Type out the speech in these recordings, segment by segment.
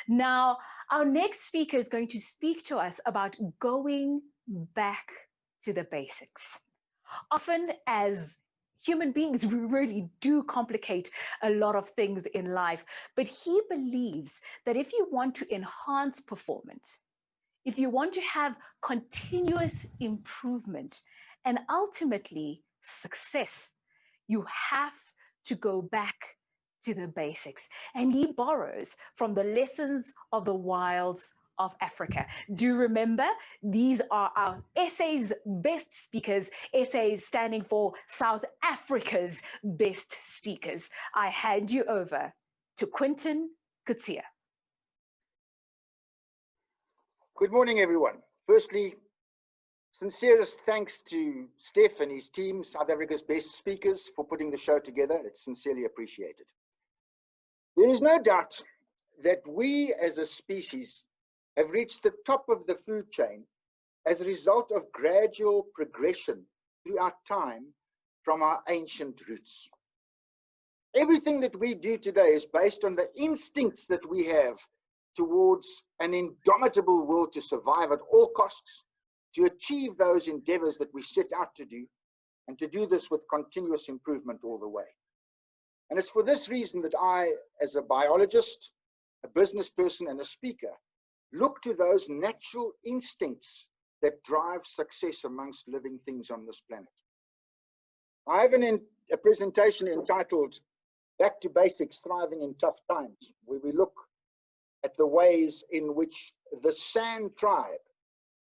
Now, our next speaker is going to speak to us about going back to the basics. Often, as human beings, we really do complicate a lot of things in life, but he believes that if you want to enhance performance, if you want to have continuous improvement and ultimately success, you have to go back to the basics. And he borrows from the lessons of the wilds of Africa. Do remember, these are our SA's best speakers, SA's standing for South Africa's best speakers. I hand you over to Quinton Coetzee. Good morning, everyone. Firstly, sincerest thanks to Steph and his team, South Africa's best speakers, for putting the show together. It's sincerely appreciated. There is no doubt that we as a species have reached the top of the food chain as a result of gradual progression throughout time from our ancient roots. Everything that we do today is based on the instincts that we have towards an indomitable will to survive at all costs, to achieve those endeavors that we set out to do, and to do this with continuous improvement all the way. And it's for this reason that I, as a biologist, a business person, and a speaker, look to those natural instincts that drive success amongst living things on this planet. I have a presentation entitled Back to Basics, Thriving in Tough Times, where we look at the ways in which the San tribe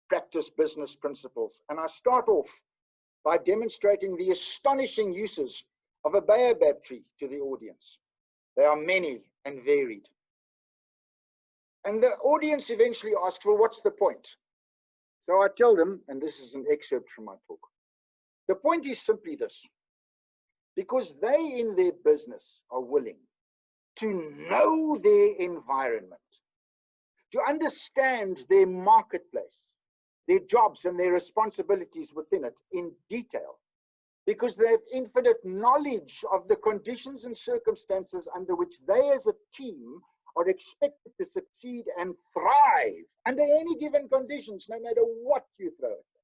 practice business principles. And I start off by demonstrating the astonishing uses of a baobab tree to the audience. They are many and varied. And the audience eventually asks, well, what's the point? So I tell them, and this is an excerpt from my talk, the point is simply this: because they in their business are willing to know their environment, to understand their marketplace, their jobs and their responsibilities within it in detail, because they have infinite knowledge of the conditions and circumstances under which they as a team are expected to succeed and thrive under any given conditions, no matter what you throw at them,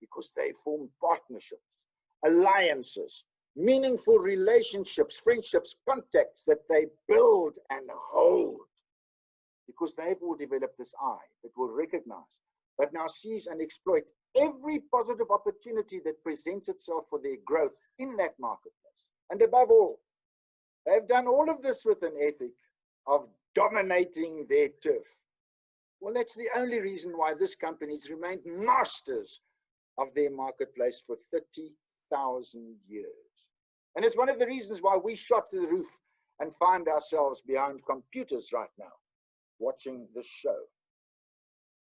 because they form partnerships, alliances, meaningful relationships, friendships, contacts that they build and hold, because they've all developed this eye that will recognize, but now seize and exploit every positive opportunity that presents itself for their growth in that marketplace. And above all, they've done all of this with an ethic of dominating their turf. Well, that's the only reason why this company's remained masters of their marketplace for 30,000 years. And it's one of the reasons why we shot to the roof and find ourselves behind computers right now, watching this show.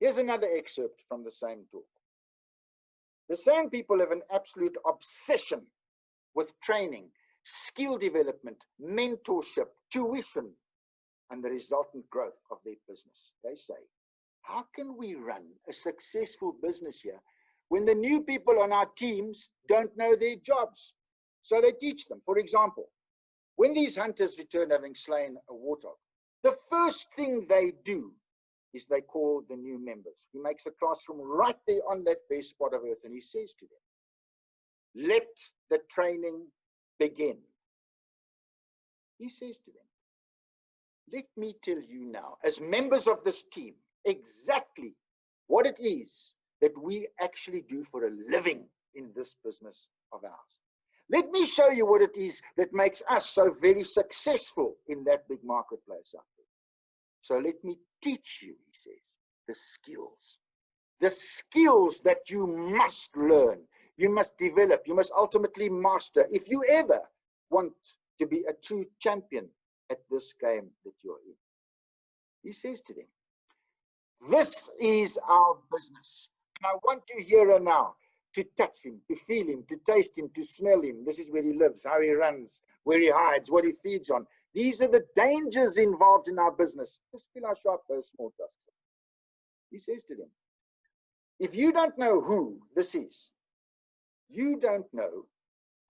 Here's another excerpt from the same talk. The same people have an absolute obsession with training, skill development, mentorship, tuition, and the resultant growth of their business. They say, how can we run a successful business here when the new people on our teams don't know their jobs? So they teach them. For example, when these hunters return having slain a warthog, the first thing they do is they call the new members. He makes a classroom right there on that bare spot of earth, and he says to them, let the training begin. He says to them, let me tell you now, as members of this team, exactly what it is that we actually do for a living in this business of ours. Let me show you what it is that makes us so very successful in that big marketplace out there. So let me teach you, he says, the skills that you must learn, you must develop, you must ultimately master if you ever want to be a true champion at this game that you're in. He says to them, this is our business. And I want you here and now to touch him, to feel him, to taste him, to smell him. This is where he lives, how he runs, where he hides, what he feeds on. These are the dangers involved in our business. Just feel how sharp those small tusks are. He says to them, if you don't know who this is, you don't know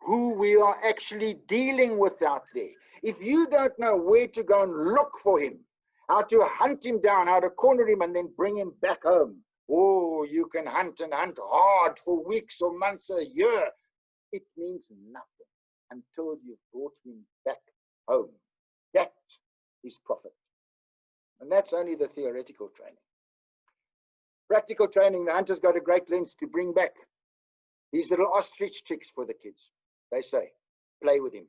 who we are actually dealing with out there. If you don't know where to go and look for him, how to hunt him down, how to corner him and then bring him back home. Oh, you can hunt and hunt hard for weeks or months or a year. It means nothing until you've brought him back home. That is profit. And that's only the theoretical training. Practical training, the hunters go to great lengths to bring back these little ostrich chicks for the kids. They say, play with him.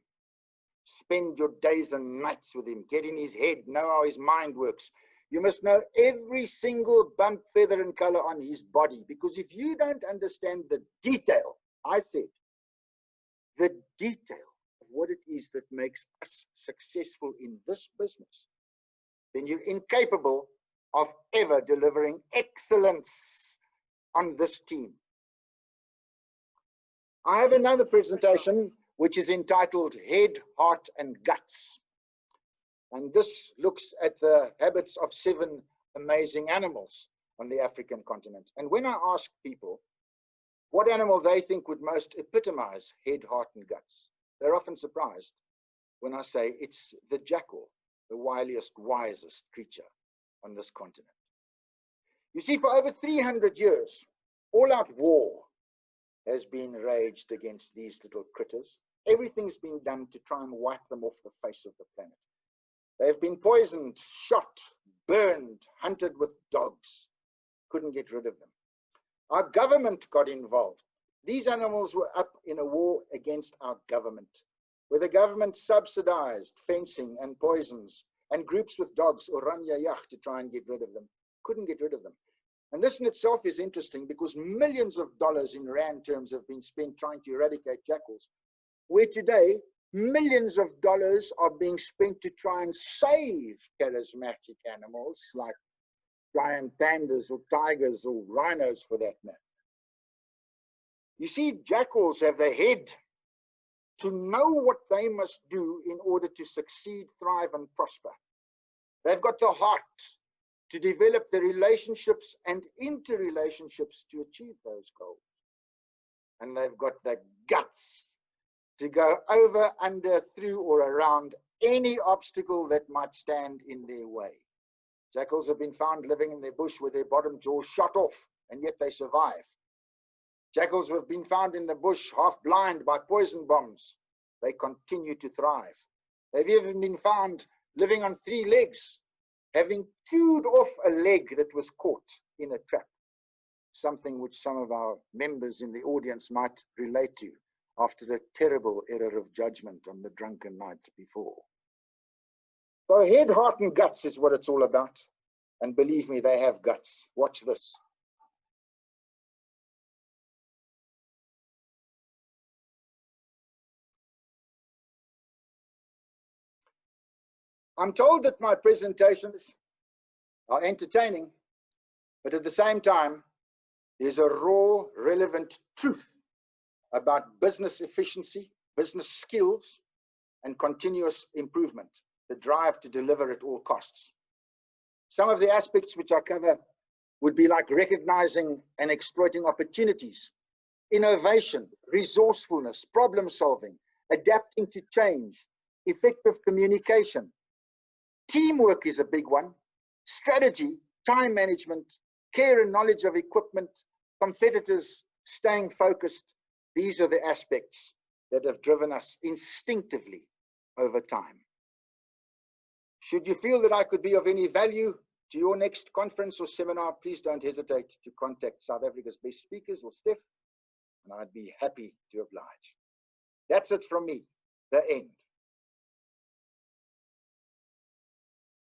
Spend your days and nights with him. Get in his head, know how his mind works. You must know every single bump, feather, and color on his body. Because if you don't understand the detail, I said, the detail of what it is that makes us successful in this business, then you're incapable of ever delivering excellence on this team. I have another presentation which is entitled Head, Heart, and Guts. And this looks at the habits of 7 amazing animals on the African continent. And when I ask people what animal they think would most epitomize head, heart, and guts, they're often surprised when I say it's the jackal, the wiliest, wisest creature on this continent. You see, for over 300 years, all-out war has been raged against these little critters. Everything's been done to try and wipe them off the face of the planet. They've been poisoned, shot, burned, hunted with dogs. Couldn't get rid of them. Our government got involved. These animals were up in a war against our government, where the government subsidized fencing and poisons and groups with dogs, oranje jag, to try and get rid of them. Couldn't get rid of them. And this in itself is interesting because millions of dollars in rand terms have been spent trying to eradicate jackals, where today millions of dollars are being spent to try and save charismatic animals like giant pandas or tigers or rhinos for that matter. You see, jackals have the head to know what they must do in order to succeed, thrive, and prosper. They've got the heart to develop the relationships and interrelationships to achieve those goals. And they've got the guts to go over, under, through, or around any obstacle that might stand in their way. Jackals have been found living in their bush with their bottom jaw shot off, and yet they survive. Jackals have been found in the bush half blind by poison bombs. They continue to thrive. They've even been found living on 3 legs, having chewed off a leg that was caught in a trap, something which some of our members in the audience might relate to after a terrible error of judgment on the drunken night before. So head, heart, and guts is what it's all about. And believe me, they have guts. Watch this. I'm told that my presentations are entertaining, but at the same time, there's a raw, relevant truth about business efficiency, business skills, and continuous improvement, the drive to deliver at all costs. Some of the aspects which I cover would be like recognizing and exploiting opportunities, innovation, resourcefulness, problem solving, adapting to change, effective communication. Teamwork is a big one. Strategy, time management, care and knowledge of equipment, competitors, staying focused. These are the aspects that have driven us instinctively over time. Should you feel that I could be of any value to your next conference or seminar, please don't hesitate to contact South Africa's best speakers or Steph, and I'd be happy to oblige. That's it from me, the end.